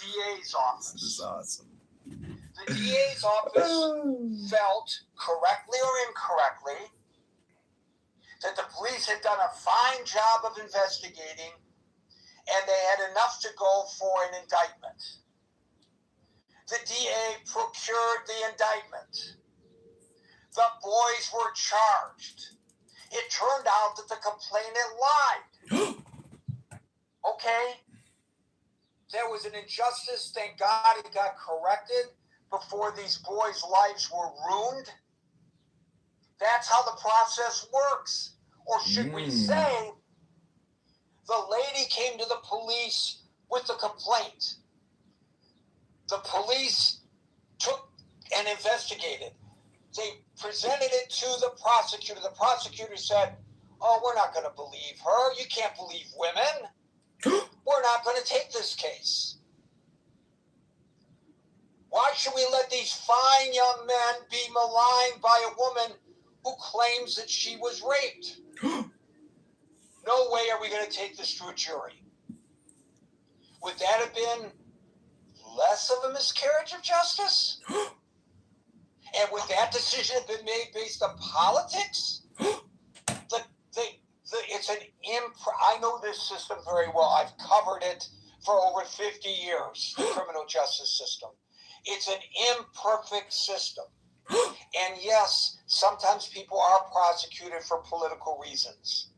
DA's office. This is awesome. The DA's office felt, correctly or incorrectly, that the police had done a fine job of investigating and they had enough to go for an indictment. The DA procured the indictment. The boys were charged. It turned out that the complainant lied. Okay? There was an injustice. Thank God it got corrected before these boys' lives were ruined. That's how the process works. Or should we say, the lady came to the police with the complaint. The police took and investigated. They presented it to the prosecutor. The prosecutor said, oh, we're not going to believe her. You can't believe women. We're not going to take this case. Why should we let these fine young men be maligned by a woman who claims that she was raped? No way are we going to take this to a jury. Would that have been less of a miscarriage of justice? And would that decision have been made based on politics? I know this system very well. I've covered it for over 50 years, the criminal justice system. It's an imperfect system. And yes, sometimes people are prosecuted for political reasons.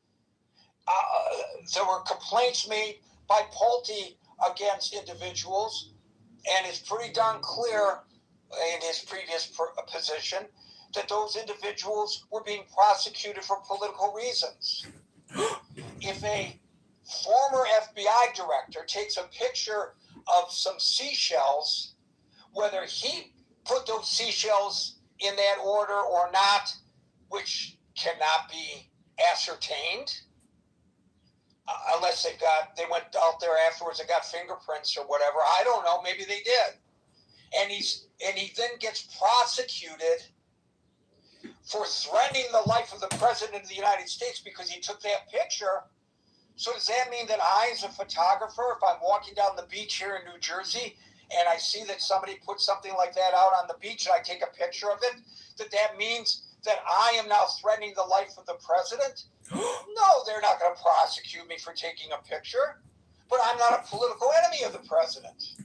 There were complaints made by Pulte against individuals, and it's pretty darn clear in his previous position that those individuals were being prosecuted for political reasons. If a former FBI director takes a picture of some seashells, whether he put those seashells in that order or not, which cannot be ascertained, unless they went out there afterwards and got fingerprints or whatever. I don't know. Maybe they did. And he then gets prosecuted for threatening the life of the president of the United States because he took that picture. So does that mean that I, as a photographer, if I'm walking down the beach here in New Jersey and I see that somebody put something like that out on the beach and I take a picture of it, that means that I am now threatening the life of the president? No, they're not going to prosecute me for taking a picture. But I'm not a political enemy of the president.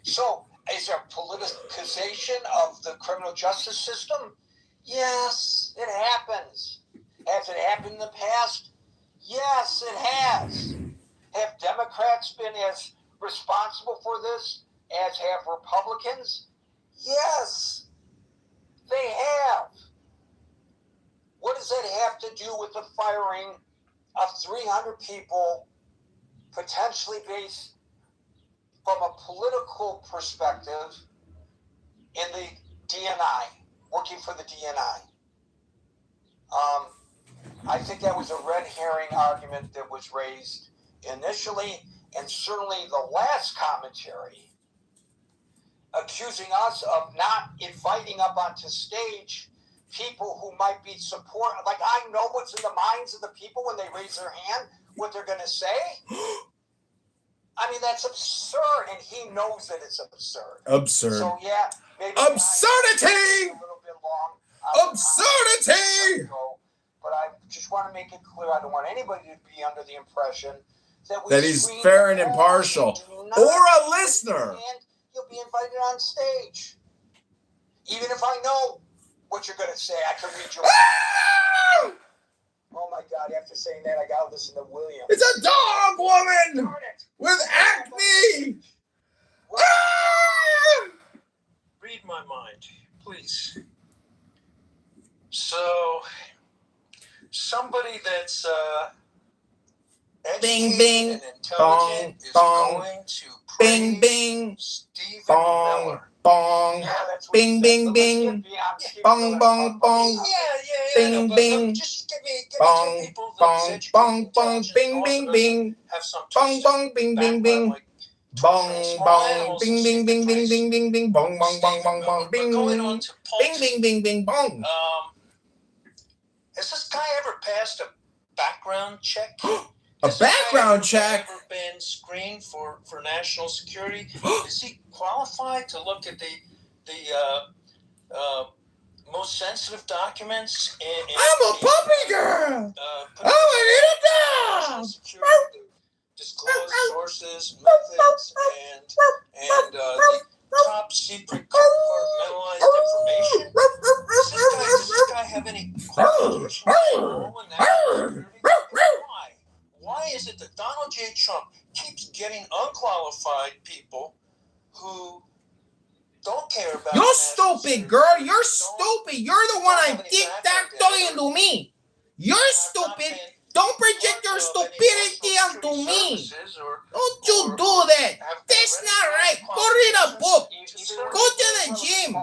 So, is there politicization of the criminal justice system? Yes, it happens. Has it happened in the past? Yes, it has. Have Democrats been as responsible for this as have Republicans? Yes, they have. What does that have to do with the firing of 300 people, potentially based from a political perspective, in the DNI, working for the DNI? I think that was a red herring argument that was raised initially, and certainly the last commentary, accusing us of not inviting up onto stage people who might be support. Like, I know what's in the minds of the people when they raise their hand, what they're going to say. I mean, that's absurd, and he knows that it's absurd. Absurd. So, yeah, maybe absurdity! A little bit long. Absurdity! But I just want to make it clear, I don't want anybody to be under the impression that he's fair and impartial, or a listener. And you'll be invited on stage. Even if I know what you're going to say, I can read your... Oh my God, after saying that, I got to listen to William. It's a dog woman with acne! Read my mind, please. So, somebody that's educated and intelligent is going to praise Stephen Miller. Bong, Yeah, that's what bing, bing, bing, bong, bong, bong, bing, bing, Just give me bong, two people bong, that's bong, educated, bong, intelligent, bing, also bing, doesn't bing, have some bong, bong, bing, bing, bing, like bong, small bong, animals bing, and bing, bing, bing, praise bing, bing, bing, bong, bong, bong, bong, bong, But bing, going on to bing, Pulte, bing, bing, bing, bong. has this guy ever passed a background check? A background check? Ever been screened for national security? Is he qualified to look at the most sensitive documents? I'm a puppy girl. I'm a little dog. Security, disclose sources, methods, and the top secret compartmentalized information. Does this guy have any qualifications to role in national security? Why is it that Donald J. Trump keeps getting unqualified people who don't care about? You're stupid, girl. You're stupid. You're the one I'm tic-tac-toeing to me. You're stupid. Don't project your stupidity onto me. Don't you do that. That's not right. Go read a book. Go to the gym.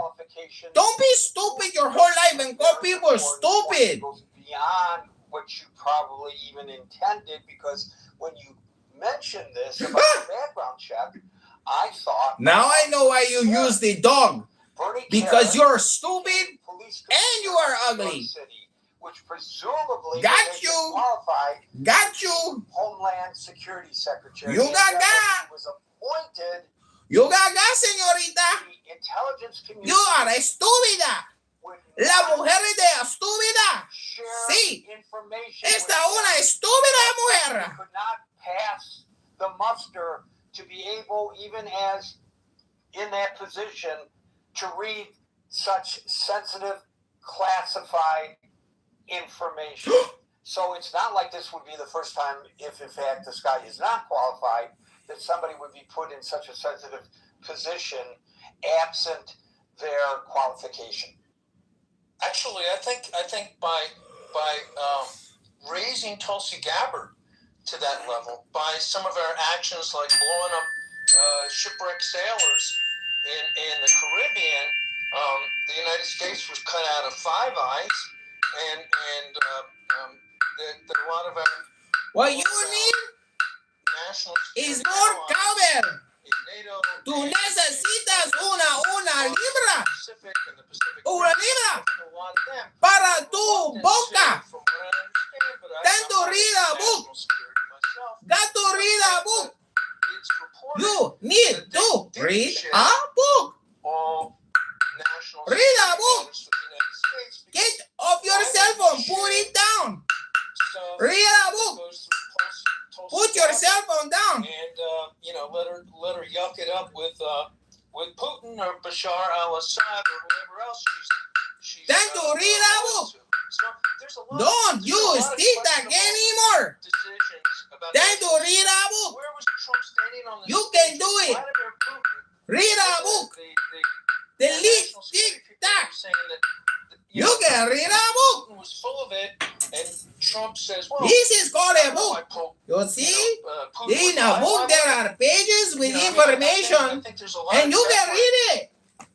Don't be stupid your whole life and call people stupid. Beyond what you probably even intended, because when you mentioned this about the background check, I thought... Now I know why you use the dog. Because you're stupid and you are ugly. City, which presumably got you. Qualified got you. Homeland Security Secretary. You got. Was appointed. You got, señorita. The intelligence community. You are estúpida. La mujer de estúpida. Sí. Esta una estúpida mujer. Could not pass the muster to be able, even as in that position, to read such sensitive, classified information. So it's not like this would be the first time, if in fact this guy is not qualified, that somebody would be put in such a sensitive position absent their qualification. Actually, I think by raising Tulsi Gabbard to that level, by some of our actions like blowing up shipwrecked sailors in the Caribbean, the United States was cut out of Five Eyes, and that a lot of our what you need national is more cowbell. NATO, tú necesitas una libra. Una libra para tu boca. Got to read a book. Got to read a book. You need to read a book. Read a book. Get off your cell phone. Put it down. Read a book. Put your cell phone down. And let her yuck it up with Putin or Bashar al-Assad or whoever else she's Time to read a book. So there's a lot. Don't use TikTok anymore. Time to read a book. Where was Trump standing on the You can do it. Read a book. Delete TikTok. You can read a book. Putin was full of it, and Trump says, well, this is called a book. You see? In a book there are pages with information, and you can read it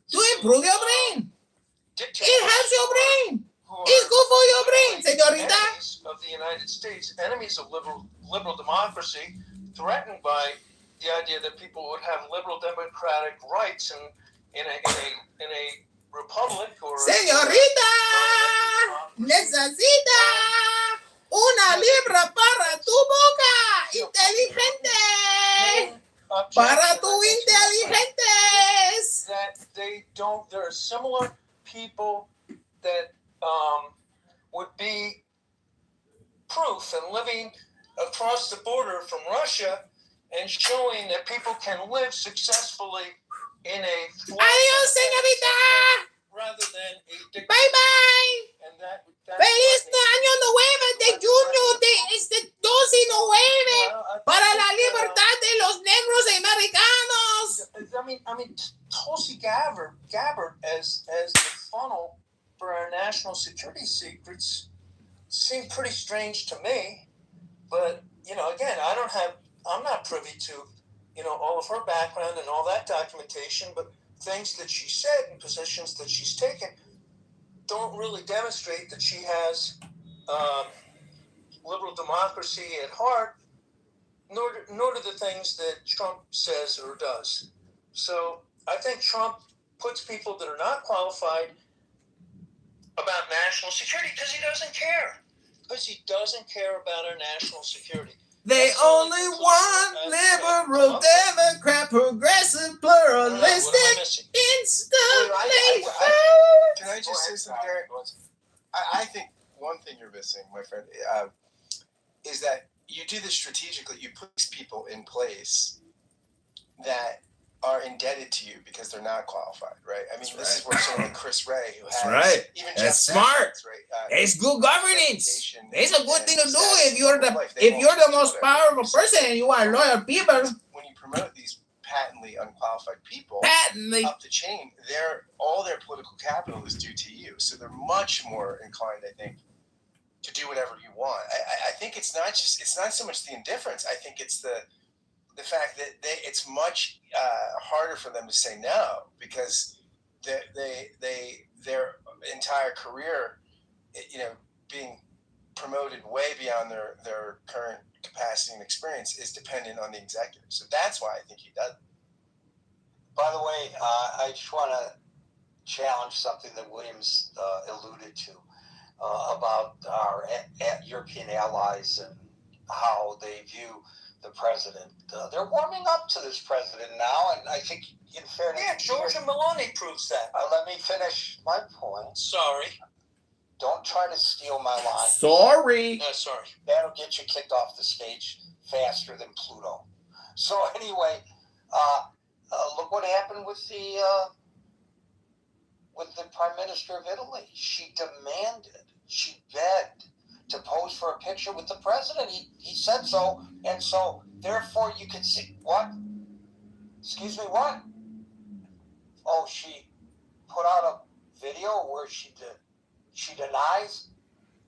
to improve your brain. It helps your brain. It's good for your brain, señorita. Enemies of the United States, enemies of liberal democracy, threatened by the idea that people would have liberal democratic rights in a republic or señorita, necesita una libra para tu boca inteligente. Para tu inteligentes. That they don't. There are similar people that would be proof and living across the border from Russia and showing that people can live successfully in a adios, señorita. Rather than a dictatorship. Bye bye. And that feliz año nuevo de junio de 12 para la libertad de los negros americanos. I mean, Tulsi Gabbard as the funnel for our national security secrets seemed pretty strange to me. But again, I'm not privy to all of her background and all that documentation, but things that she said and positions that she's taken don't really demonstrate that she has liberal democracy at heart, nor do the things that Trump says or does. So I think Trump puts people that are not qualified about national security because he doesn't care. Because he doesn't care about our national security. They only want liberal, Democrat, progressive, pluralistic, instantly. Can I just say something, Gary? I think one thing you're missing, my friend, is that you do this strategically. You put these people in place that are indebted to you because they're not qualified, right? I mean, this is where someone like Chris Ray, who has even That's Jeff smart. Sessions, right? It's good governance. It's a good thing to do if you're the most powerful person and you want loyal people. When you promote these patently unqualified people Patently. up the chain, all their political capital is due to you. So they're much more inclined, I think, to do whatever you want. I think it's not so much the indifference. I think it's the fact that it's much harder for them to say no because their entire career, being promoted way beyond their current capacity and experience is dependent on the executive. So that's why I think he does. By the way, I just want to challenge something that Williams alluded to about our European allies and how they view the president. They're warming up to this president now, and I think, in fairness, Georgia Meloni proves that. Let me finish my point. Sorry. Don't try to steal my line. Sorry. Sorry. That'll get you kicked off the stage faster than Pluto. So anyway, look what happened with the Prime Minister of Italy. She demanded, she begged to pose for a picture with the president. He said so, and so therefore you can see what? Excuse me, what? Oh, she put out a video where she denies.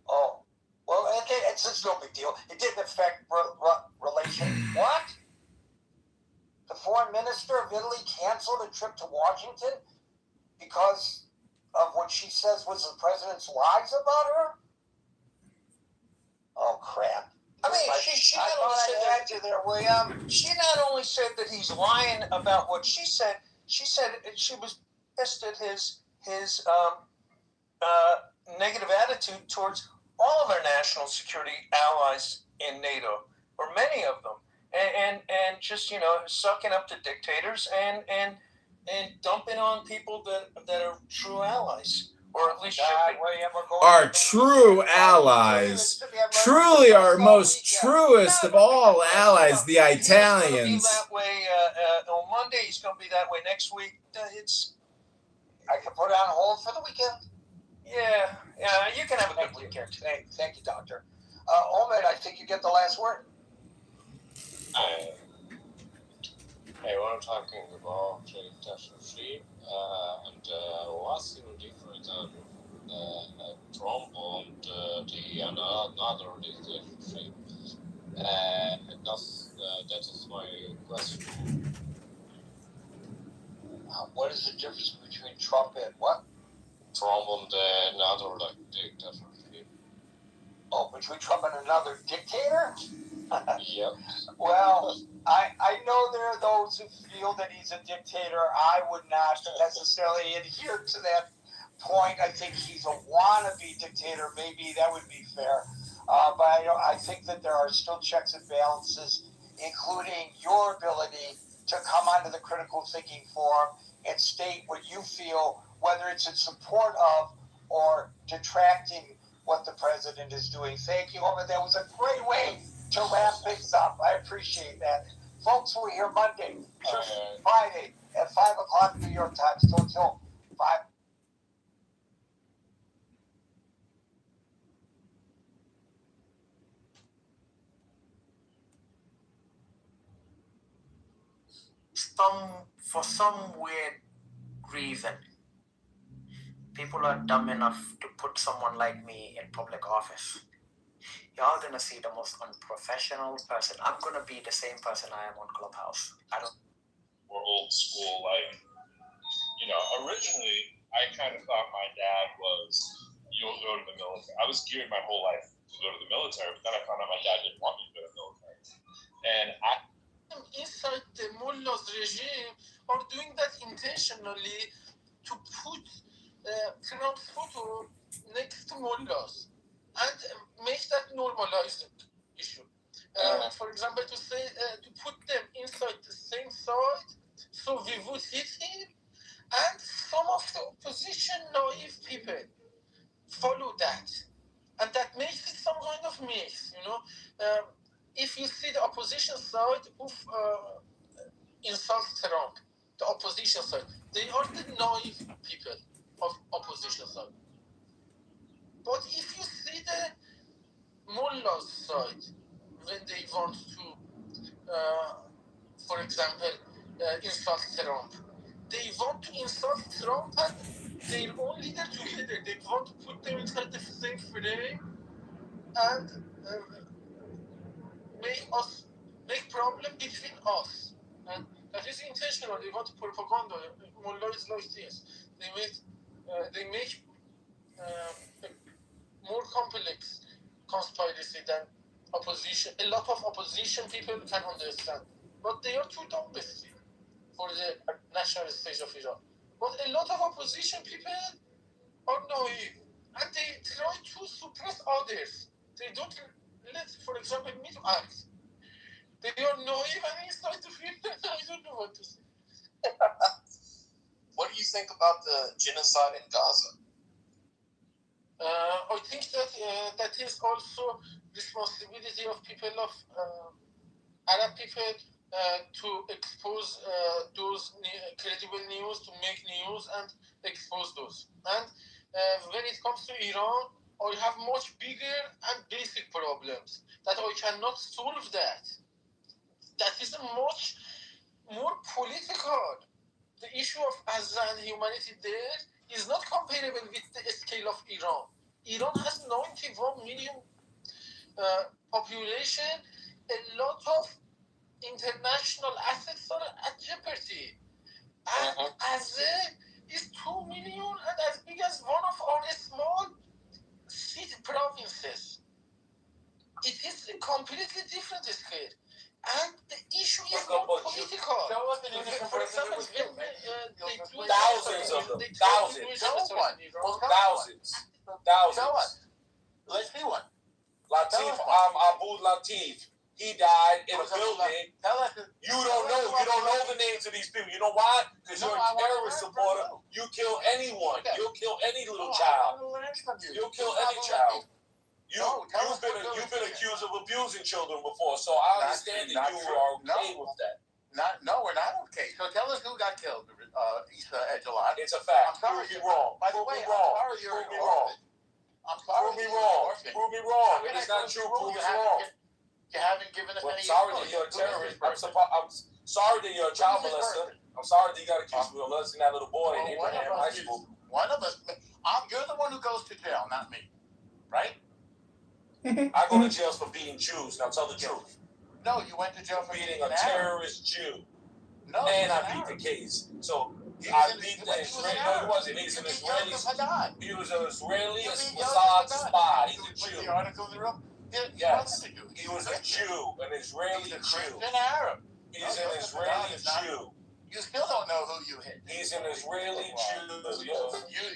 Oh, well, it's no big deal. It didn't affect relations. What? The foreign minister of Italy canceled a trip to Washington because of what she says was the president's lies about her? Oh, crap. I mean, she not only said that, William. She not only said that he's lying about what she said. She said she was pissed at his negative attitude towards all of our national security allies in NATO, or many of them, and just sucking up to dictators and dumping on people that are true allies. Or at least our true allies, truly our most truest of all allies, the Italians. That way on Monday. He's going to be that way next week. I can put it on hold for the weekend. Yeah, you can have a good weekend. Thank you, Doctor. Omid, I think you get the last word. Hey, we're talking about catastrophe and what's different than Trump and the another catastrophe. That is my question. What is the difference between Trump and what? Trump and another dictatorship. Oh, between Trump and another dictator? Yep. Well, I know there are those who feel that he's a dictator. I would not necessarily adhere to that point. I think he's a wannabe dictator. Maybe that would be fair. But I think that there are still checks and balances, including your ability to come onto the critical thinking forum and state what you feel, whether it's in support of or detracting what the president is doing. Thank you, Omar. That was a great way to wrap things up. I appreciate that. Folks, we're here Monday, Friday at 5 o'clock New York time. So until 5. For some weird reason, people are dumb enough to put someone like me in public office. Y'all gonna see the most unprofessional person. I'm gonna be the same person I am on Clubhouse. We're old school, originally I kind of thought my dad was, you'll go to the military. I was geared my whole life to go to the military, but then I found out my dad didn't want me to go to the military. And inside the mullah's regime are doing that intentionally to put Trump's photo next to mullahs and make that normalized issue. For example, to say to put them inside the same side, so we would hit him, and some of the opposition naive people follow that, and that makes it some kind of mix. If you see the opposition side of insult Trump, the opposition side, they are the naive people of opposition side. But if you see the mullah's side, when they want to, for example, insult Trump, they want to insult Trump and their own leader together. They want to put them inside the same frame and make problem between us. And that is intentional. They want propaganda. Mullah is like this. They make a more complex conspiracy than opposition. A lot of opposition people can understand, but they are too dumb for the national stage of Iran. But a lot of opposition people are naive, and they try to suppress others. They don't let, for example, me to act. They are naive and inside the field. I don't know what to say. What do you think about the genocide in Gaza? I think that that is also responsibility of people of Arab people to expose those credible news, to make news and expose those. And when it comes to Iran, I have much bigger and basic problems that I cannot solve that. That is much more political. The issue of Gaza and humanity there is not comparable with the scale of Iran. Iran has 91 million population. A lot of international assets are at jeopardy. And Gaza is 2 million and as big as one of our small city provinces. It is a completely different scale. And the issue is not political. For example, Thousands of them. Thousands. Let's see one. Latif, Abu Latif. He died in a building. You don't know the names of these people. You know why? Because you're a terrorist supporter. You kill anyone. You'll kill any little child. You'll kill any child. You've been accused of abusing children before, so I understand that you are okay with that. No, we're not okay. So tell us who got killed, Issa Ejjalad. It's a fact. I'm sorry, Prove me wrong. By the way, Prove me wrong. I'm sorry. Prove me wrong. Prove me wrong. It is not true. Prove me wrong. You haven't given us I'm any. sorry that you're a terrorist. I'm sorry that you're a child molester. I'm sorry that you got accused of molesting that little boy in Abraham High School. One of us. You're the one who goes to jail, not me. Right? I go to jail for beating Jews. Now tell the truth. No, you went to jail for beating a terrorist Jew. No, and I beat the case. So I beat the Israeli. No, he wasn't. He's an Israeli. He was an Israeli Mossad spy. He's a Jew. The article in the room. Yes, he was a Jew, an Israeli Jew. Christian Arab. He's an Israeli Jew. You still don't know who you hit. He's an Israeli Jew.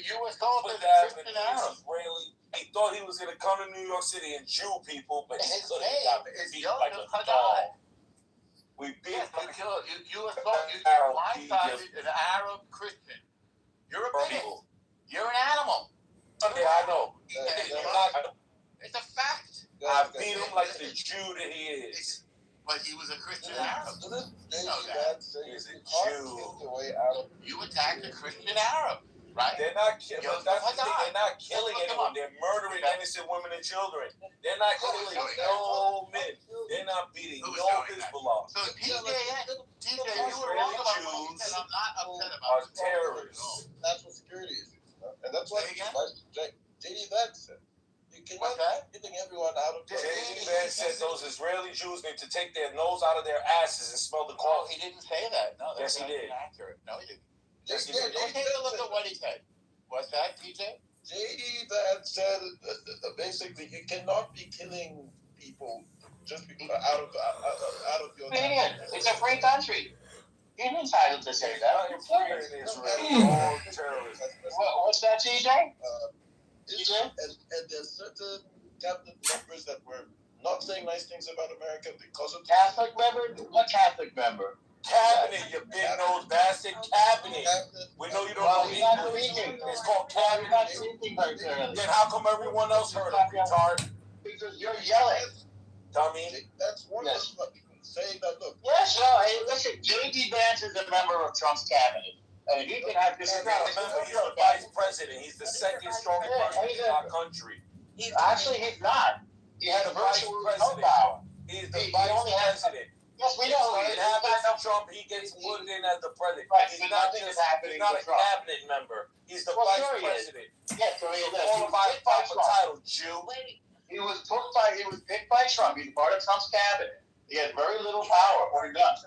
You were told that Christian Arab. Israeli. He thought he was going to come to New York City and Jew people, but he his couldn't. name Got is beat like a dog. We beat you Arab blindsided an Arab Christian. You're a bigot. You're an animal. Okay, I know. It's a fact. I beat him like the Jew that he is. But he was a Christian Arab. You know that. He's a Jew. You attacked a Christian Arab, right? They're not killing. They're not killing anyone. They're murdering innocent women and children. They're not killing no men. They're not beating no Hezbollah. So TJ, you were wrong about what you said. I'm not upset about it. Terrorists. National security issues, and that's why J.D. Vance said you cannot be getting everyone out of. J.D. Vance said those Israeli Jews need to take their nose out of their asses and smell the coffee. He didn't say that. No, yes, he did. Inaccurate. No, he didn't. Yes, he did. Take a look at what he said. What's that, TJ? J.D. Vance said basically you cannot be killing people just out of your. It's a free country. You're entitled to say that. You're free in Israel. What's that, TJ? And there's certain cabinet members that were not saying nice things about America because of Catholic member? What Catholic member? Cabinet, you big nose bastard. Cabinet. We know you don't Well, know you're not English. speaking. It's called You're not cabinet. speaking very clearly. Then how come everyone else heard him, retard? Because you're yelling. Dummy. That's one Yes. of them saying that. Look, Yes, no, hey, listen, J.D. Vance is a member of Trump's cabinet. And he can have He's not a member. He's the vice president. He's the second strongest person in our country. Actually, he's not. He has The virtually vice no president. power. He's the He vice only has- president. Yes, we If know. something happens to Trump, he gets put in as the president. Right, He's but not nothing just is happening he's not to a Trump. cabinet member. He's the Well, vice sure he is. president. Yes, so he is. All by his proper title, Jew. He was picked by Trump. He's part of Trump's cabinet. He has very little power. What he does.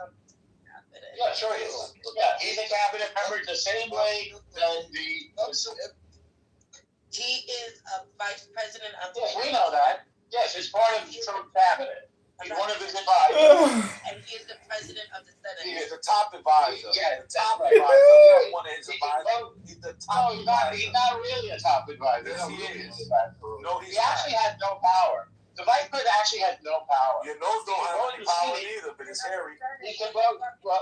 Yeah, sure he is. Yeah, he's a cabinet member the same way that the. He is a vice president of the Yes, we know that. Yes, it's part of Trump's cabinet. He's one of his advisors. and he is the president of the Senate. He's the top advisor. Yeah, the top that's right. advisor. He's one of his He can advisors. vote. He's the No, top he's not. advisor. He's not really a top advisor. Yes, No, he really is. is. No, he's He actually has no power. The vice president actually has no power. Your nose don't have any power He neither, but it's hairy. can vote. Well,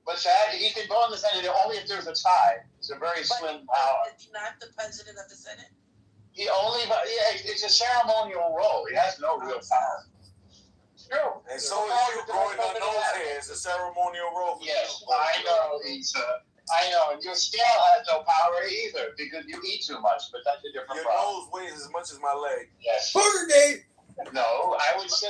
but sad, he can vote in the Senate only if there's a tie. It's a very slim power. Is he not the president of the Senate? He only, it's a ceremonial role. He has no real power. True. And so is you growing the nose hair. It's a ceremonial role for Yes, you. I know, I know. And your scale has no power either because you eat too much, but that's a different Your problem. nose weighs as much as my leg. Yes. Boogergate. No, I would say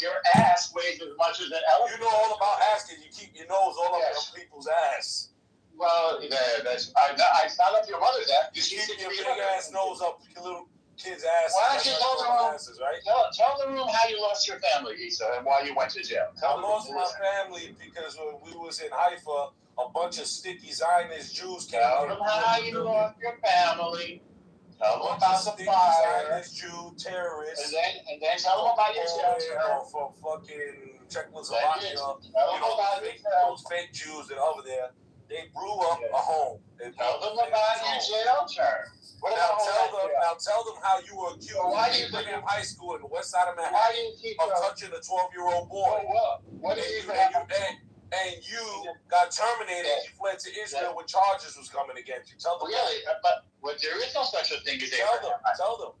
your ass weighs as much as an You elephant. know all about ass because you keep your nose all up Yes. in people's ass. Well, that's I not up your mother's ass. You She's keep your your big ass nose up your little kid's ass. Why don't you tell them asses, right? Tell the room how you lost your family, Issa, and why you went to jail. I Tell lost the my room. family because when we was in Haifa, a bunch of sticky Zionist Jews came Tell in. them how you lost your family. Tell A them bunch about of the sticky fire. Zionist Jew terrorists. And then tell them about your jail. From fucking Then Czechoslovakia. tell You them know, about those your fake Jews that are over there. They blew up a home. They Tell blew them up a about home. your jail term. What about Now tell them how you were accused Why of do you being think- in high school in the west side of Why Manhattan do you keep of touching a 12-year-old boy. What do you And you got terminated and you fled to Israel when charges was coming against you. Tell them Really? But there is no such a thing as Abraham. Tell them.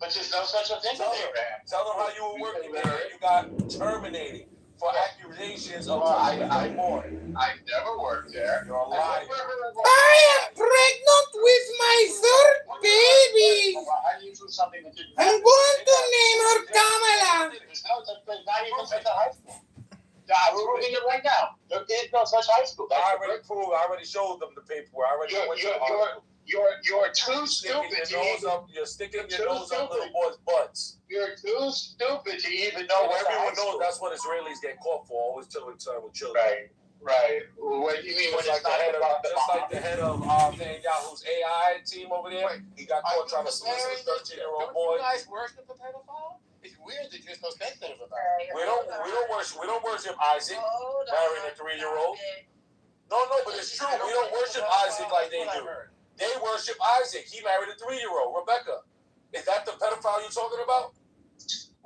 But there's no such a thing as Tell them. Abraham. Tell them how you were working there and you got terminated for accusations of Well, touching a boy. I never worked there. You're a liar. I am pregnant with my third baby. How do you do something that didn't I'm going to name her Kamala. There's not even such a high school. We're moving it right now. There is no such high school. I already showed them the paperwork. I already went to the article. You're too Sticking stupid to your nose even. up. You're sticking You're your too nose up little stupid. boys' butts. You're too stupid to even know And what's a high everyone knows school. that's what Israelis get caught for. Always killing with children. Right. What do you mean when Just it's like not the head about the of the head of Netanyahu's AI team over there. He got caught trying to solicit a 13-year-old boy. You guys worship a pedophile? It's weird that you're so sensitive about it. We don't worship Isaac marrying a 3-year-old. No, but it's true. We don't worship Isaac like they do. They worship Isaac. He married a 3-year-old, Rebecca. Is that the pedophile you're talking about?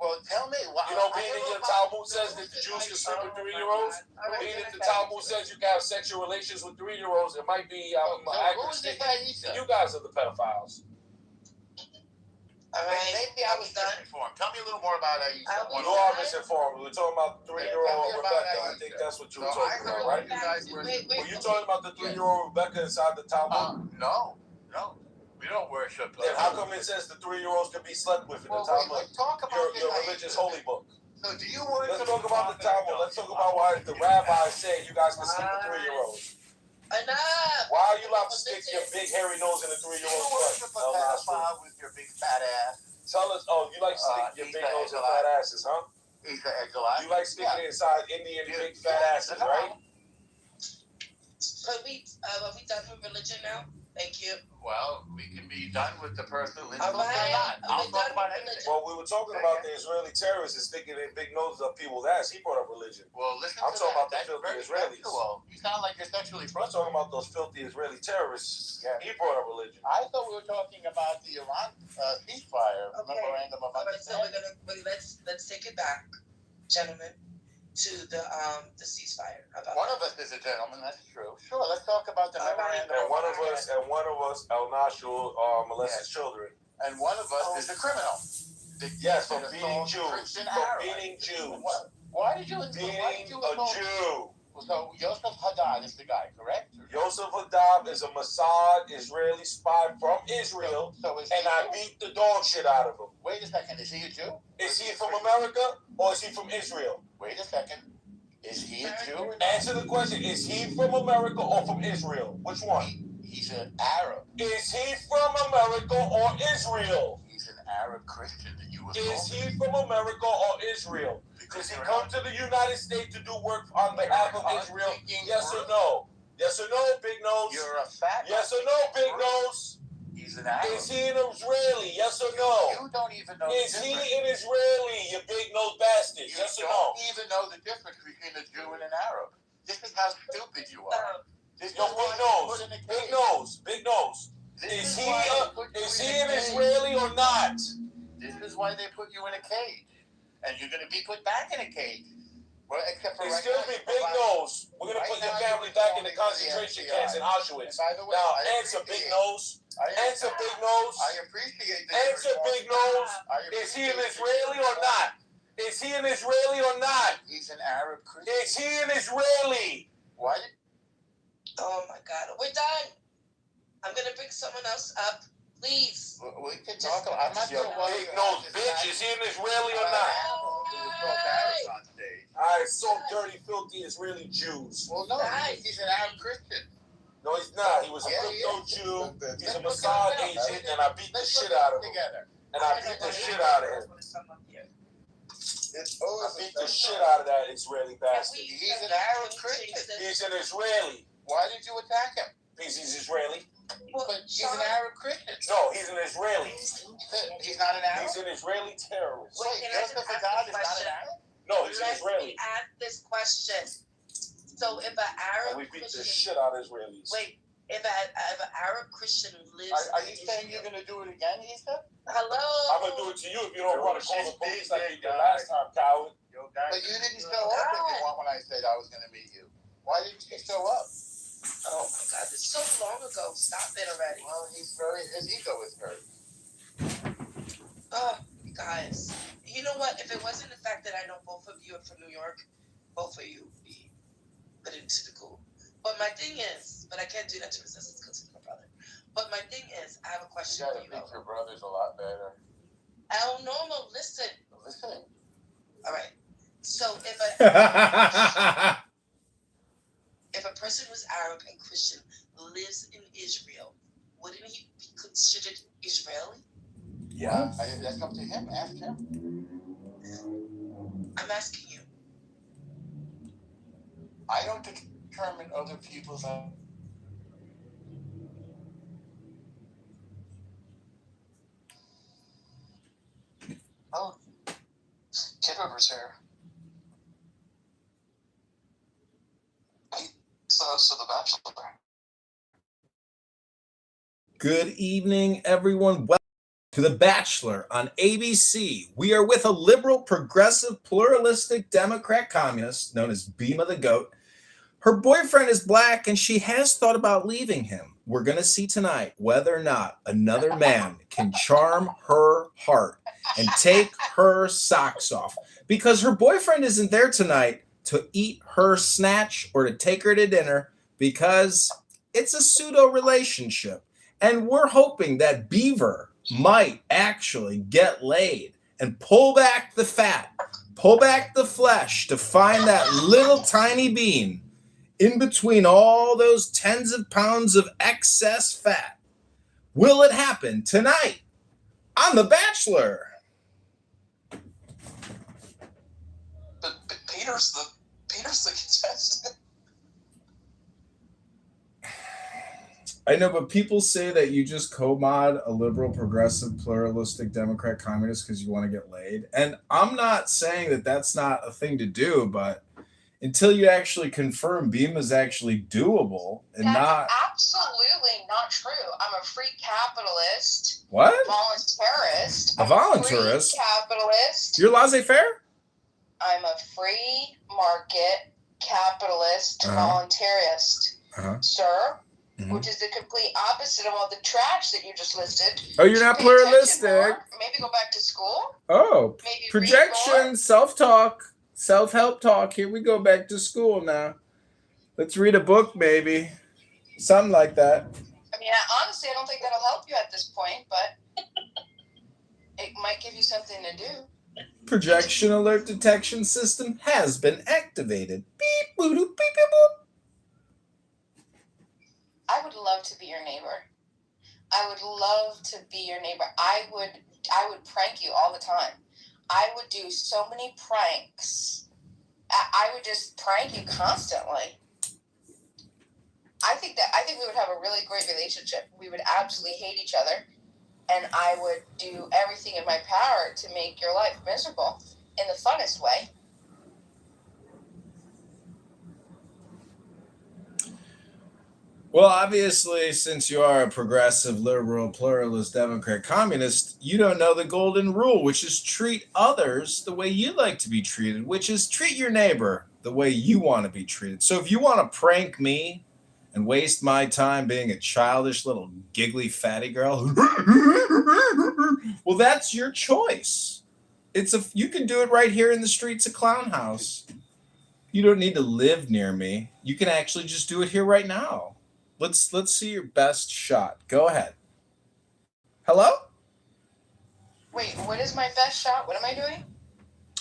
Well, tell me. You know, being that your Talmud says that the Jews can sleep with 3-year-olds, being that the Talmud says you can have sexual relations with 3-year-olds, it might be accurate statement. You guys are the pedophiles. Maybe I was misinformed. Tell me a little more about You are misinformed. We were talking about 3-year-old Rebecca. I think that's what you were talking about, right? Were you talking about the 3-year-old Rebecca inside the Talmud? No. We don't worship. Then how come it says the 3-year-olds can be slept with in the Talmud? Talk about Your religious holy book. So do you worship? Let's talk about the Talmud. Let's talk about why the rabbis say you guys can sleep with 3-year-olds. Enough. Why are you allowed to stick your big hairy nose in a 3-year-old's butt? With your big fat ass. Tell us, you like sticking your big nose in fat asses, huh? You like sticking it inside Indian big fat asses, right? Are we done with religion now? Thank you. Well, we can be done with the person who's All right. I'll talk about anything. Well, we were talking about the Israeli terrorists and sticking their big noses up people's ass. He brought up religion. Well, listen I'm to talking that. about the That's filthy very Israelis. sexual. You sound like you're actually from. I'm talking about those filthy Israeli terrorists. Yeah. He brought up religion. I thought we were talking about the Iran ceasefire Okay. memorandum of All right, so we're understanding. gonna let's take it back, gentlemen, to the ceasefire. About One of us is a gentleman. That's true. Sure. Let's talk about the All right. memorandum. And one of us, El Nashul, molested children. And one of us is a criminal. Yes, for beating assault Jews. Christian For Arab. beating Jews. What? Why did you Beating assault? a Jew. So Yosef Haddad is the guy, correct? Yosef Haddad is a Mossad Israeli spy from Israel, So is and I beat the dog shit out of him. Wait a second. Is he a Jew? Is he from America or is he from Israel? Wait a second. Is he a Jew? Answer the question. Is he from America or from Israel? Which one? He's an Arab. Is he from America or Israel? He's an Arab Christian that you Is assaulted. he from America or Israel? Does he come to the United States to do work on behalf of Israel? Yes or no? Yes or no, Big Nose? You're a fat. Yes or no, Big Nose? He's an Arab. Is he an Israeli? Yes or no? You don't even know Is the he difference. an Israeli, you big nose bastard? You Yes or don't no? even know the difference between a Jew and an Arab. This is how stupid you are. This No, is why Big they Nose. put in a Big cage. Nose. Big Nose. This Is he why they put you is in he a an cage. Israeli or not? This is why they put you in a cage. And you're going to be put back in a cage. Well, except for Excuse me, Big Nose. We're gonna put your family back in the concentration camps in Auschwitz. By the way, Now, I answer, Big appreciate- Nose. Answer, Big Nose. I appreciate that. Answer, Big Nose. Is he an Israeli or not? Is he an Israeli or not? He's an Arab Christian. Is he an Israeli? Why did Oh my God, we're done. I'm gonna bring someone else up, please. we can talk about? I'm not Yo, sure why Big you Nose, have bitch. Is he an Israeli or not? on stage. Alright, so dirty, filthy Israeli Jews. Well, no, Nice. he's an Arab Christian. No, he's not. He was a Yeah, he crypto is. Jew. He's a Let's Mossad look it up. agent, and I beat the Let's shit look out it of him. together. And I beat the shit out of him. I beat the shit out of that Israeli bastard. He's an Arab Christian. He's an Israeli. Why did you attack him? Because he's Israeli. But he's an Arab Christian. No, he's an Israeli. He's not an Arab. He's an Israeli terrorist. Wait, Can I Joseph just ask Haddad a is not question? an Arab? No, he's an Let Israeli. me ask this question. So if an And Arab we beat the Christian, shit out of Israelis. wait, if an Arab Christian lives Are in you saying you're Israel- going to do it again, Issa? Hello? I'm going to do it to you if you don't want to call the police like you did Guys. last time, coward. But you didn't show up when I said I was going to meet you. Why didn't you show up? Oh my God, it's so long ago. Stop it already. Well, his ego is hurt. Oh, guys. You know what? If it wasn't the fact that I know both of you are from New York, both of you would be put into the cool. But my thing is, but I can't do that to resistance because he's my brother. But my thing is, I have a You question got to for you. think your brother's a lot better. El Normo, listen. Listen. All right. So if a person who's Arab and Christian lives in Israel, wouldn't he be considered Israeli? Yeah. That's up to him. Ask him. I'm asking you. I don't determine other people's. Oh, Kitover's here. So the Bachelor. Good evening, everyone. Welcome to The Bachelor on ABC. We are with a liberal, progressive, pluralistic Democrat communist known as Bima the Goat. Her boyfriend is black and she has thought about leaving him. We're going to see tonight whether or not another man can charm her heart and take her socks off, because her boyfriend isn't there tonight to eat her snatch or to take her to dinner, because it's a pseudo relationship. And we're hoping that Beaver might actually get laid and pull back the fat, pull back the flesh to find that little tiny bean in between all those tens of pounds of excess fat. Will it happen tonight on The Bachelor? But Peter's the contestant. I know, but people say that you just co-mod a liberal, progressive, pluralistic, Democrat, communist because you want to get laid. And I'm not saying that that's not a thing to do, but until you actually confirm Bima's actually doable and That's not absolutely not true. I'm a free capitalist. what? Voluntarist. A voluntarist? Free capitalist. You're laissez-faire? I'm a free market capitalist voluntarist, sir. Mm-hmm. Which is the complete opposite of all the trash that you just listed. Oh, you're not pluralistic. Maybe go back to school. Oh, maybe projection, self-talk, self-help talk. Here we go back to school now. Let's read a book, maybe. Something like that. I mean, honestly, I don't think that'll help you at this point, but it might give you something to do. Projection alert detection system has been activated. Beep, boop, beep, beep, boop. I would love to be your neighbor. I would love to be your neighbor. I would prank you all the time. I would do so many pranks. I would just prank you constantly. I think we would have a really great relationship. We would absolutely hate each other, and I would do everything in my power to make your life miserable in the funnest way. Well, obviously, since you are a progressive, liberal, pluralist, Democrat, communist, you don't know the golden rule, which is treat others the way you like to be treated, which is treat your neighbor the way you want to be treated. So if you want to prank me and waste my time being a childish little giggly fatty girl, well, that's your choice. You can do it right here in the streets of Clown House. You don't need to live near me. You can actually just do it here right now. Let's see your best shot. Go ahead. Hello? Wait, what is my best shot? What am I doing?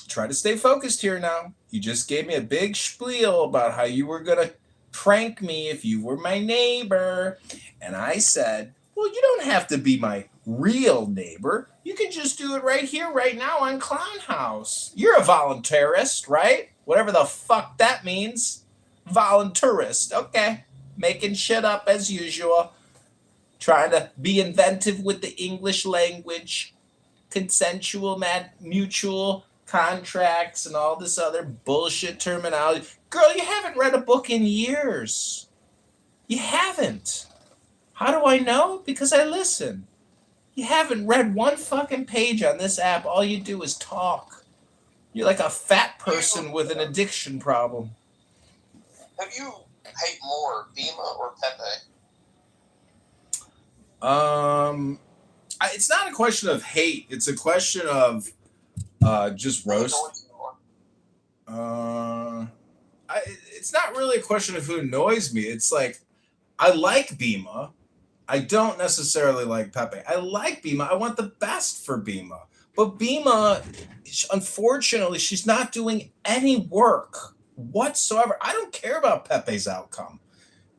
Try to stay focused here now. You just gave me a big spiel about how you were going to prank me if you were my neighbor. And I said, well, you don't have to be my real neighbor. You can just do it right here, right now on Clown House. You're a voluntarist, right? Whatever the fuck that means. Voluntarist. Okay. Making shit up as usual. Trying to be inventive with the English language. Consensual, mutual contracts and all this other bullshit terminology. Girl, you haven't read a book in years. You haven't. How do I know? Because I listen. You haven't read one fucking page on this app. All you do is talk. You're like a fat person with an addiction problem. Have you hate more, Bima or Pepe? It's not a question of hate. It's a question of just roast. It's not really a question of who annoys me. It's like I like Bima. I don't necessarily like Pepe. I like Bima. I want the best for Bima. But Bima, unfortunately, she's not doing any work whatsoever. I don't care about Pepe's outcome.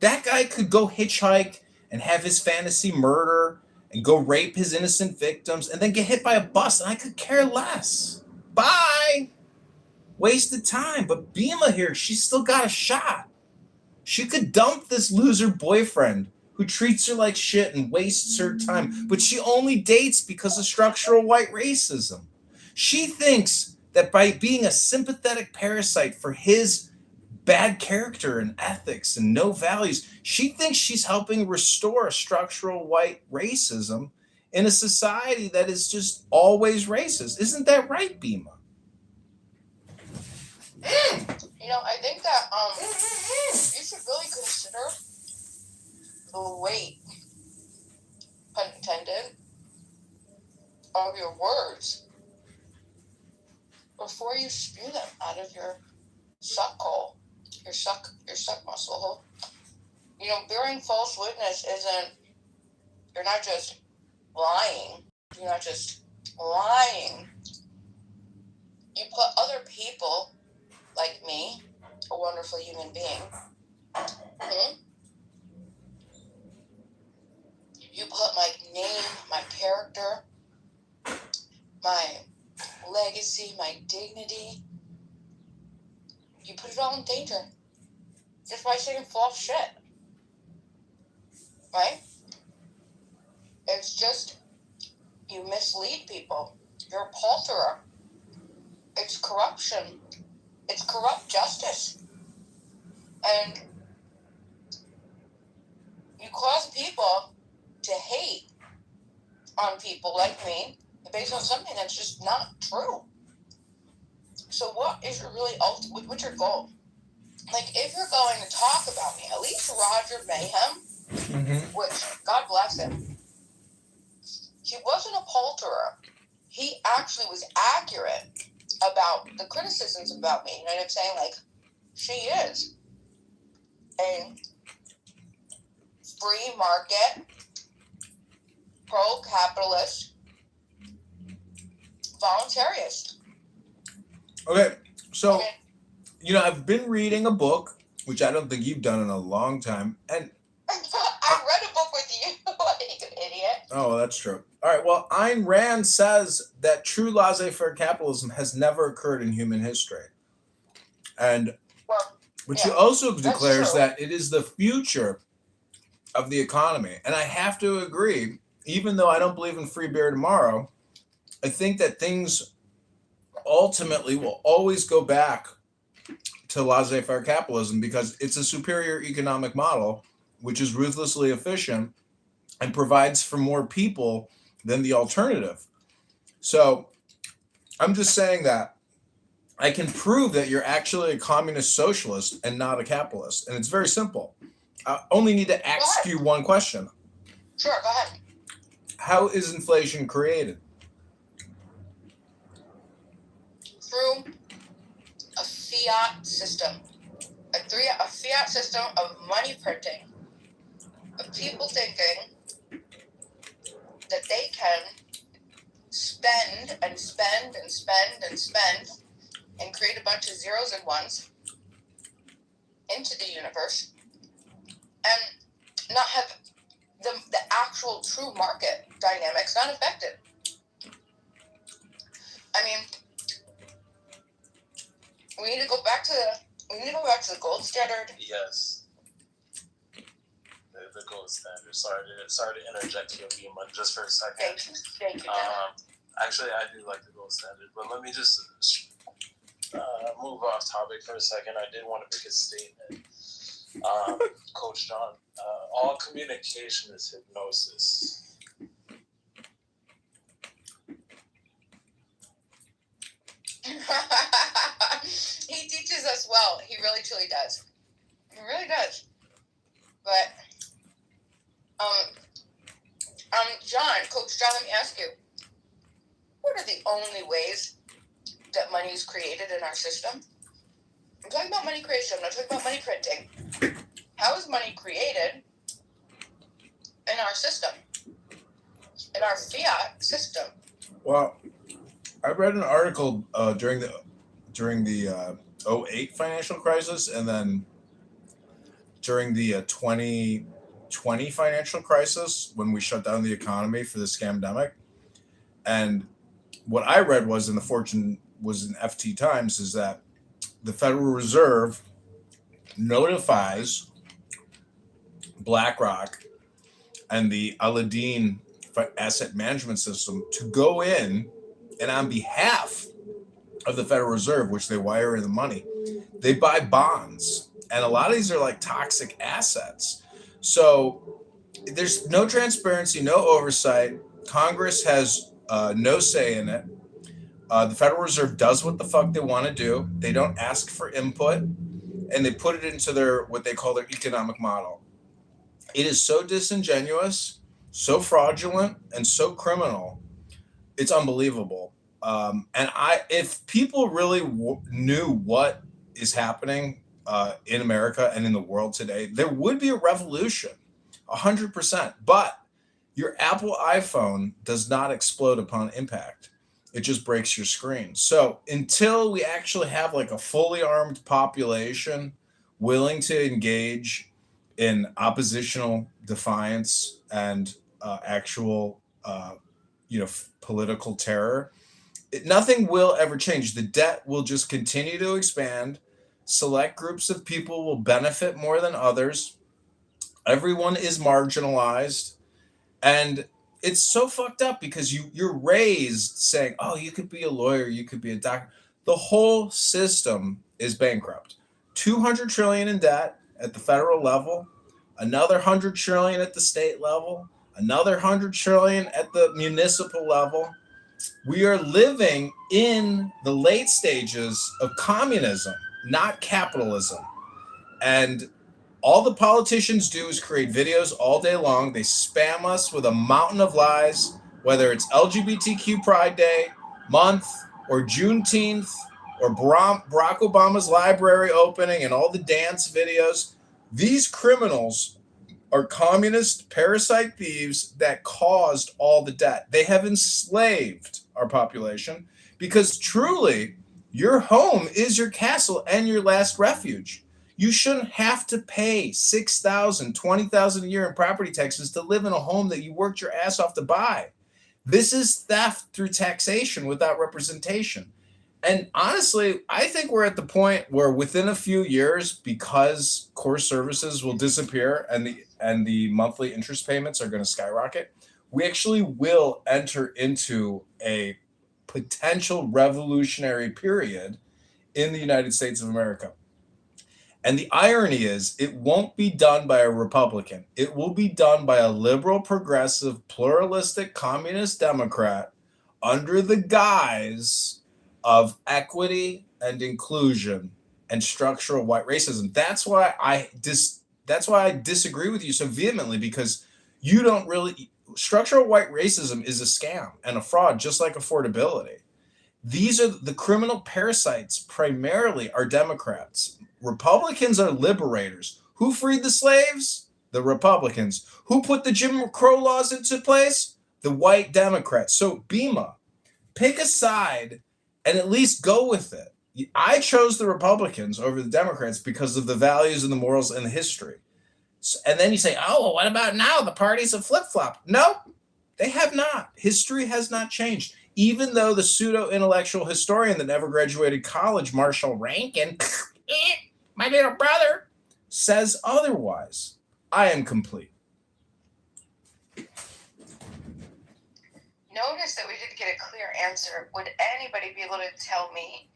That guy could go hitchhike and have his fantasy murder and go rape his innocent victims and then get hit by a bus, and I could care less. Bye. Wasted time. But Bima here, she's still got a shot. She could dump this loser boyfriend who treats her like shit and wastes her time, but she only dates because of structural white racism. She thinks that by being a sympathetic parasite for his bad character and ethics and no values, she thinks she's helping restore structural white racism in a society that is just always racist. Isn't that right, Bima? You know, I think that you should really consider the weight, pun intended, of your words before you spew them out of your suck hole, your suck muscle hole. You know, bearing false witness isn't, you're not just lying. You're not just lying. You put other people like me, a wonderful human being, you put my name, my character, my legacy, my dignity, you put it all in danger just by saying false shit. Right? It's just, you mislead people. You're a palterer. It's corruption. It's corrupt justice. And you cause people to hate on people like me based on something that's just not true. So what is your really what's your goal? Like, if you're going to talk about me, at least Roger Mayhem, which, God bless him, he wasn't a poulterer. He actually was accurate about the criticisms about me. You know what I'm saying? Like, she is a free market, pro-capitalist, voluntarist. Okay, so, I've been reading a book, which I don't think you've done in a long time, and I read a book with you, you idiot. Oh, that's true. All right, well, Ayn Rand says that true laissez-faire capitalism has never occurred in human history. But she also declares that it is the future of the economy. And I have to agree, even though I don't believe in free beer tomorrow, I think that things ultimately will always go back to laissez-faire capitalism because it's a superior economic model, which is ruthlessly efficient and provides for more people than the alternative. So I'm just saying that I can prove that you're actually a communist socialist and not a capitalist. And it's very simple. I only need to ask you one question. Sure, go ahead. How is inflation created? Through a fiat system. A fiat system of money printing. Of people thinking that they can spend and spend and spend and spend and create a bunch of zeros and ones into the universe and not have the actual true market dynamics not affected. I mean, we need to go back to the gold standard. Yes. The gold standard. Sorry to interject here, Beeman, just for a second. Thank you. Actually, I do like the gold standard, but let me just move off topic for a second. I did want to make a statement. Coach John, all communication is hypnosis. He teaches us well. He really truly does. He really does. But Coach John, let me ask you, what are the only ways that money is created in our system? I'm talking about money creation. I'm not talking about money printing. How is money created in our system? In our fiat system? Well, I read an article during the 08 financial crisis and then during the 2020 financial crisis when we shut down the economy for the scamdemic. And what I read was in FT Times is that the Federal Reserve notifies BlackRock and the Aladdin asset management system to go in and on behalf of the Federal Reserve, which they wire in the money, they buy bonds. And a lot of these are like toxic assets. So there's no transparency, no oversight. Congress has no say in it. The Federal Reserve does what the fuck they want to do. They don't ask for input, and they put it into what they call their economic model. It is so disingenuous, so fraudulent, and so criminal. It's unbelievable. If people really knew what is happening in America and in the world today, there would be a revolution, 100%. But your Apple iPhone does not explode upon impact. It just breaks your screen. So until we actually have like a fully armed population willing to engage in oppositional defiance and actual, political terror, nothing will ever change. The debt will just continue to expand. Select groups of people will benefit more than others. Everyone is marginalized. And it's so fucked up because you're raised saying, oh, you could be a lawyer, you could be a doctor. The whole system is bankrupt. $200 trillion in debt at the federal level, another $100 trillion at the state level, another $100 trillion at the municipal level. We are living in the late stages of communism, not capitalism. And all the politicians do is create videos all day long. They spam us with a mountain of lies, whether it's LGBTQ Pride Day, month, or Juneteenth, or Barack Obama's library opening and all the dance videos. These criminals are communist parasite thieves that caused all the debt. They have enslaved our population because truly your home is your castle and your last refuge. You shouldn't have to pay $6,000, $20,000 a year in property taxes to live in a home that you worked your ass off to buy. This is theft through taxation without representation. And honestly, I think we're at the point where within a few years, because core services will disappear and the monthly interest payments are going to skyrocket, we actually will enter into a potential revolutionary period in the United States of America. And the irony is, it won't be done by a Republican. It will be done by a liberal, progressive, pluralistic, communist Democrat under the guise of equity and inclusion and structural white racism. That's why I disagree with you so vehemently, because you don't really. Structural white racism is a scam and a fraud, just like affordability. These are the criminal parasites. Primarily are Democrats. Republicans are liberators. Who freed the slaves? The Republicans. Who put the Jim Crow laws into place? The white Democrats. So BEMA, pick a side and at least go with it. I chose the Republicans over the Democrats because of the values and the morals and the history. And then you say, oh, well, what about now? The parties have flip-flopped. No, they have not. History has not changed. Even though the pseudo-intellectual historian that never graduated college, Marshall Rankin, my little brother, says otherwise. I am complete. Notice that we didn't get a clear answer. Would anybody be able to tell me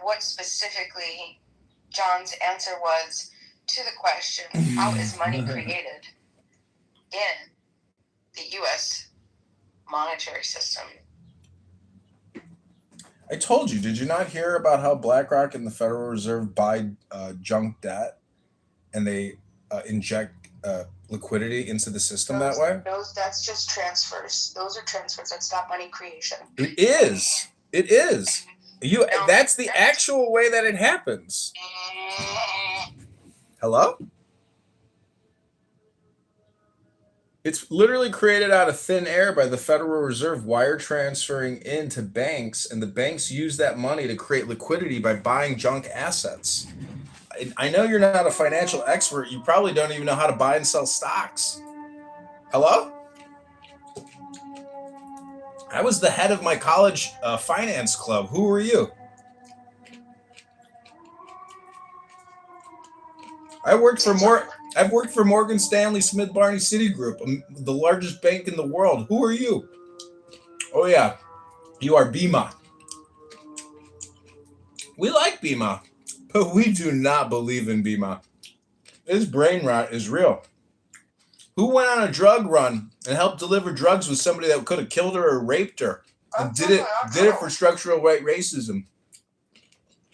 what specifically John's answer was to the question, how is money created in the U.S. monetary system? I told you, did you not hear about how BlackRock and the Federal Reserve buy junk debt and they inject liquidity into the system that way? That's just transfers. Those are transfers. That's not money creation. It is. It is. That's the actual way that it happens. Hello? It's literally created out of thin air by the Federal Reserve wire transferring into banks, and the banks use that money to create liquidity by buying junk assets. I know you're not a financial expert. You probably don't even know how to buy and sell stocks. Hello? I was the head of my college finance club. Who were you? I've worked for Morgan Stanley, Smith Barney, Citigroup, the largest bank in the world. Who are you? Oh yeah, you are BEMA. We like BEMA, but we do not believe in BEMA. This brain rot is real. Who went on a drug run and helped deliver drugs with somebody that could have killed her or raped her and did it for structural white racism?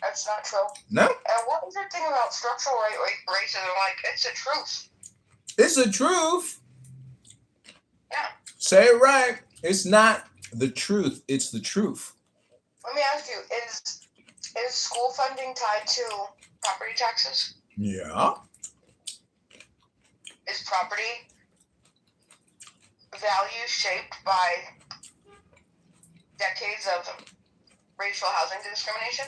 That's not true. No. And what was your thing about structural racism? Like, it's the truth. It's the truth. Yeah. Say it right. It's not the truth. It's the truth. Let me ask you, is school funding tied to property taxes? Yeah. Is property value shaped by decades of racial housing discrimination?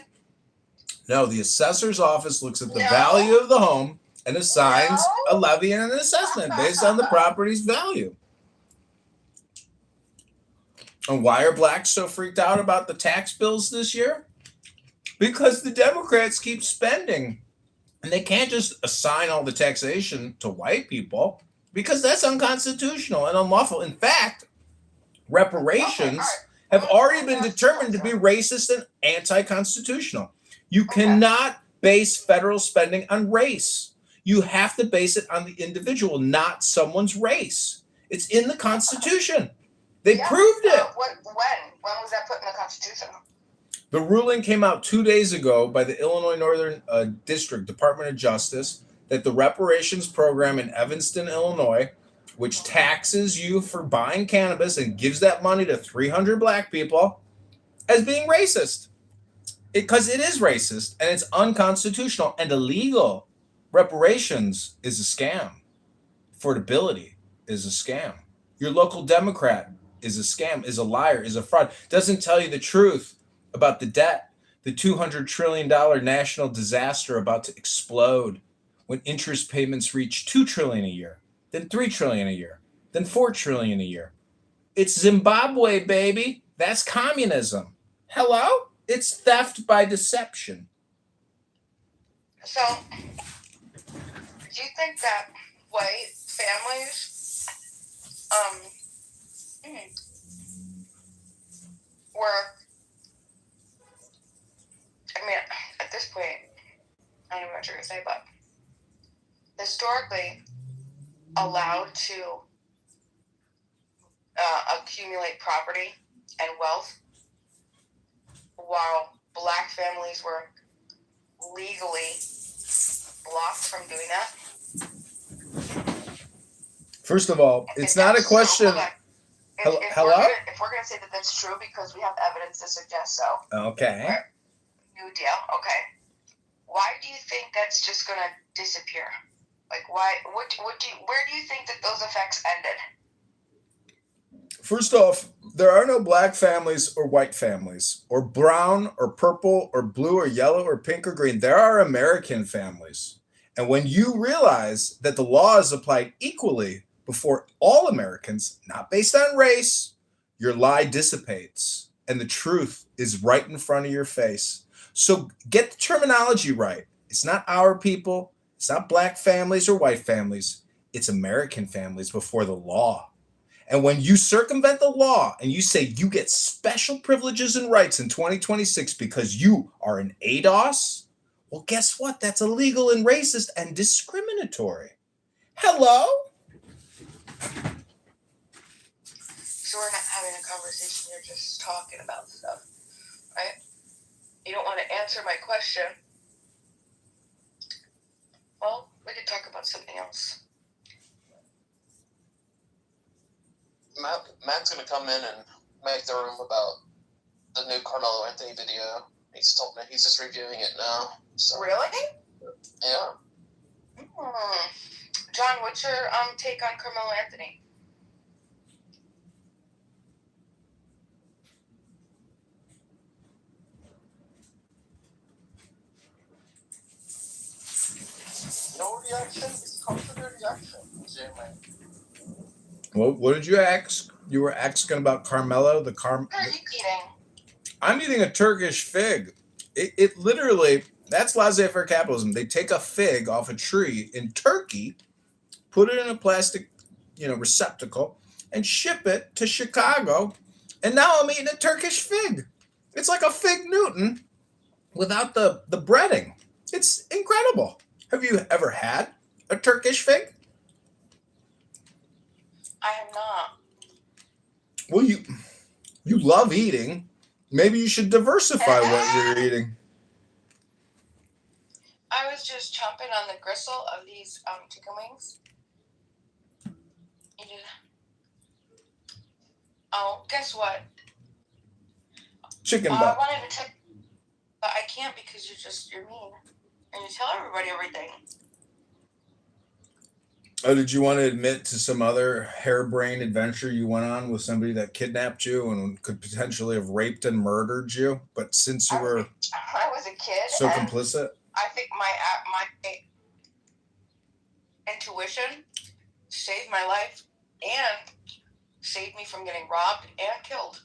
No, the assessor's office looks at the value of the home and assigns a levy and an assessment based on the property's value. And why are blacks so freaked out about the tax bills this year? Because the Democrats keep spending. And they can't just assign all the taxation to white people because that's unconstitutional and unlawful. In fact, reparations have already been determined to be racist and anti-constitutional. You cannot base federal spending on race. You have to base it on the individual, not someone's race. It's in the Constitution. They proved it. When was that put in the Constitution? The ruling came out 2 days ago by the Illinois Northern District Department of Justice that the reparations program in Evanston, Illinois, which taxes you for buying cannabis and gives that money to 300 black people, as being racist. Because it is racist and it's unconstitutional and illegal. Reparations is a scam. Affordability is a scam. Your local Democrat is a scam, is a liar, is a fraud. Doesn't tell you the truth about the debt, the $200 trillion national disaster about to explode when interest payments reach $2 trillion a year, then $3 trillion a year, then $4 trillion a year. It's Zimbabwe, baby. That's communism. Hello? It's theft by deception. So, do you think that white families were, I mean, at this point, I don't know what you're going to say, but historically allowed to accumulate property and wealth while black families were legally blocked from doing that? First of all, it's not a question. Hello? If we're going to say that that's true because we have evidence to suggest so. Okay. New deal. Okay. Why do you think that's just going to disappear? Like, why? Where do you think that those effects ended? First off, there are no black families or white families, or brown or purple or blue or yellow or pink or green. There are American families. And when you realize that the law is applied equally before all Americans, not based on race, your lie dissipates and the truth is right in front of your face. So get the terminology right. It's not our people. It's not black families or white families. It's American families before the law. And when you circumvent the law and you say you get special privileges and rights in 2026 because you are an ADOS, well, guess what? That's illegal and racist and discriminatory. Hello? So we're not having a conversation, you're just talking about stuff, right? You don't want to answer my question. Well, we could talk about something else. Matt's gonna come in and make the room about the new Carmelo Anthony video. He's told me he's just reviewing it now. So. Really? Yeah. John, what's your take on Carmelo Anthony? No reaction? It's come to the reaction. What did you ask? You were asking about Carmelo, What are you eating? I'm eating a Turkish fig. It literally, that's laissez-faire capitalism. They take a fig off a tree in Turkey, put it in a plastic, receptacle, and ship it to Chicago. And now I'm eating a Turkish fig. It's like a fig Newton without the breading. It's incredible. Have you ever had a Turkish fig? I have not. Well, you love eating. Maybe you should diversify what you're eating. I was just chomping on the gristle of these chicken wings. You did. Oh, guess what? Chicken I butt. wanted to check, but I can't because you're mean. And you tell everybody everything. Oh, did you want to admit to some other harebrained adventure you went on with somebody that kidnapped you and could potentially have raped and murdered you? But since you were I was a kid. so complicit? I think my intuition saved my life and saved me from getting robbed and killed.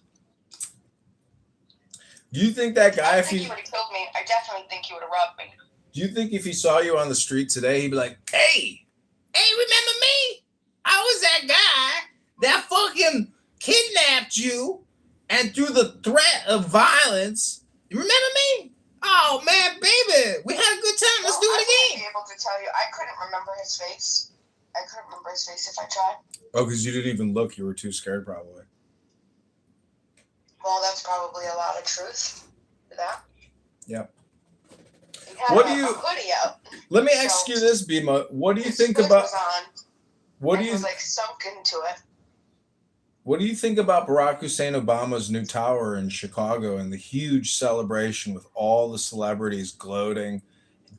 Do you think that guy, I think he would have killed me. I definitely think he would have robbed me. Do you think if he saw you on the street today, he'd be like, hey, remember me? I was that guy that fucking kidnapped you and through the threat of violence, you remember me? Oh man, baby, we had a good time. Let's do I it wouldn't again. be able to tell you. I couldn't remember his face. I couldn't remember his face if I tried. Oh, because you didn't even look. You were too scared, probably. Well, that's probably a lot of truth to that. Yep. He had What a do you? hoodie up. Let me ask you this, Bima. What do you His think hood about? was on, What do and you? he was like sunk into it. What do you think about Barack Hussein Obama's new tower in Chicago and the huge celebration with all the celebrities gloating,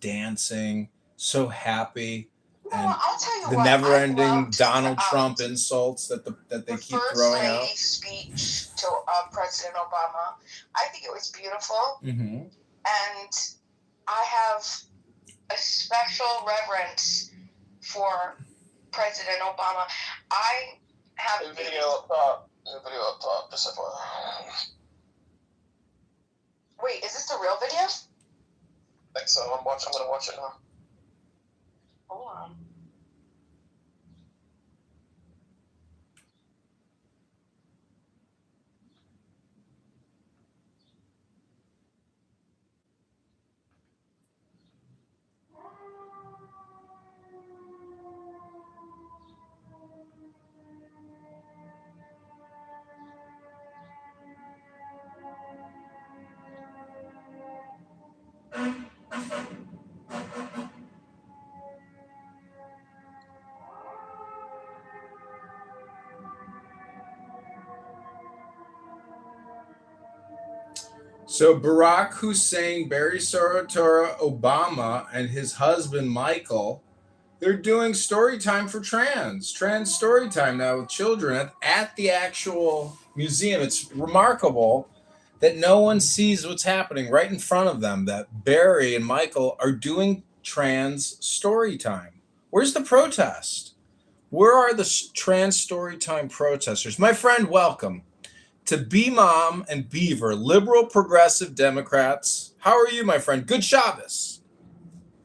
dancing, so happy, No, and I'll tell you the what. never-ending I loved Donald Trump insults that they the keep First throwing out? Lady's speech to President Obama. I think it was beautiful, Mm-hmm. and I have a special reverence for President Obama. I have The video up top. The video up top. Just FYI. Wait, is this the real video? I think so. I'm gonna watch it now. Hold on. So Barack Hussein, Barry Sotomayor Obama, and his husband Michael, they're doing story time for trans story time now with children at the actual museum. It's remarkable that no one sees what's happening right in front of them, that Barry and Michael are doing trans story time. Where's the protest? Where are the trans story time protesters? My friend, welcome to B-Mom and Beaver, liberal progressive Democrats. How are you, my friend? Good Shabbos.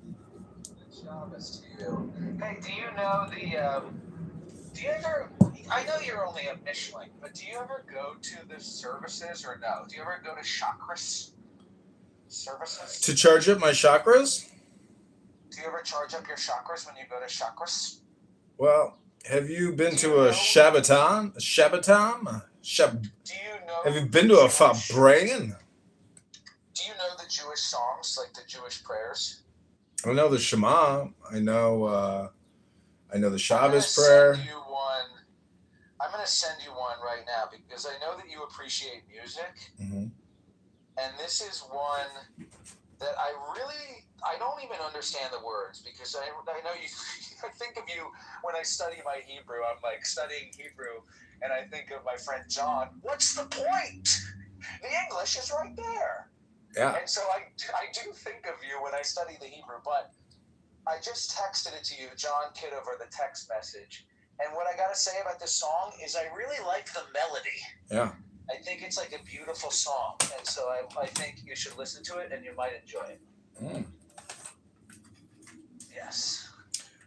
Good Shabbos to you. Hey, do you know do you ever, I know you're only a Michelin, but do you ever go to the services or no? Do you ever go to chakras services? To charge up my chakras? Do you ever charge up your chakras when you go to chakras? Well, have you been to a Shabbaton? Do you know? Have you been to a Fabrengen? Do you know the Jewish songs, like the Jewish prayers? I know the Shema. I know the Shabbos prayer. I'm going to send you one right now because I know that you appreciate music. Mm-hmm. And this is one that I don't even understand the words because I know you, I think of you when I study my Hebrew. I'm like studying Hebrew and I think of my friend John. What's the point? The English is right there. Yeah. And so I do think of you when I study the Hebrew, but I just texted it to you, John Kitover, the text message. And what I got to say about this song is I really like the melody. Yeah. I think it's like a beautiful song. And so I think you should listen to it and you might enjoy it. Mm. Yes.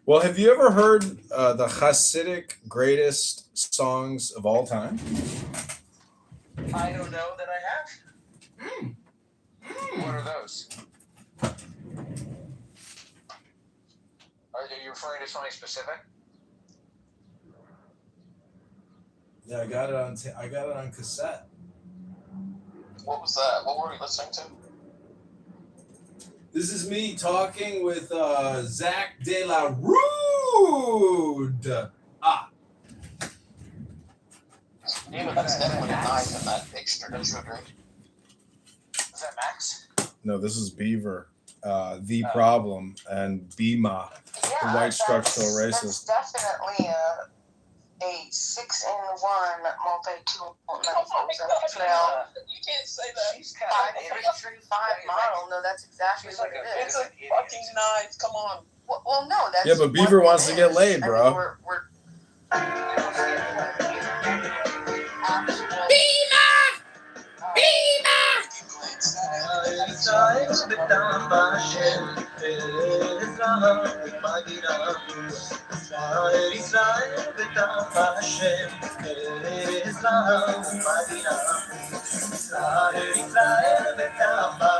Well, have you ever heard the Hasidic greatest songs of all time? I don't know that I have. What are those? Are you referring to something specific? Yeah, I got it on cassette. What was that? What were we listening to? This is me talking with Zach De La Rude. Yeah, that's definitely a knife in that extra sugar. Is that Max? No, this is Beaver, The Problem, and Bima, the white structural racist. That's definitely a 6-in-1 multi-tool knife. You can't say that. She's kind of 5335 model. No, that's exactly what it is. It's a fucking knife. Come on. Well, no, that's. Yeah, but Beaver wants to get laid, bro.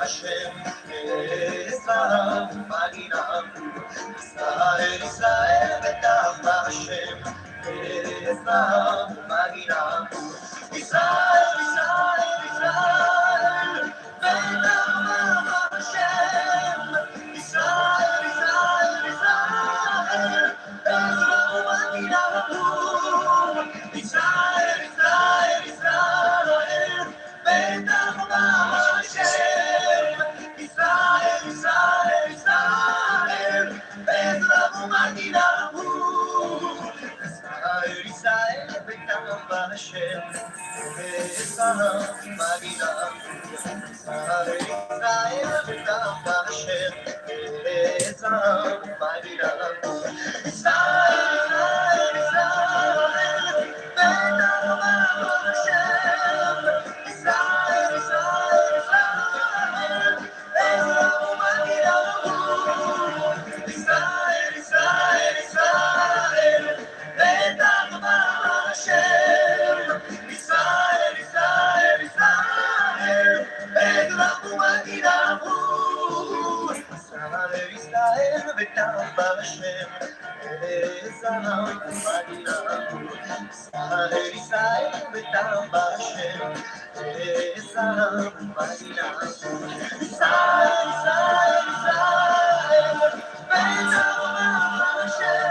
Hashem, Ezra, Magina, Israel, Israel, Betam Hashem, Ezra, Magina, Israel, Israel, Israel, Betam Hashem, Israel, Israel, Israel, Ezra, Magina, Israel, Israel, Israel, Betam Hashem, Israel, Israel, Israel, Ezra, Magina, Israel, Israel, Betam Hashem, Ezra, Magina, Israel, Israel, Betam Hashem, Ezra, Magina, Israel, Israel, Betam Hashem, Israel, Israel, Israel, Ezra, Magina, Israel, Israel, Israel, Betam Hashem, Israel, Israel, Israel, Ezra, Magina, Israel, Israel, Betam Hashem, Ezra, Magina, Israel, Israel, Betam Hashem, Ezra, Magina, Israel, Israel, Israel, Betam Hashem,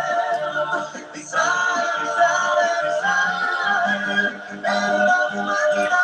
Israel, Israel, Israel, Ezra, Magina,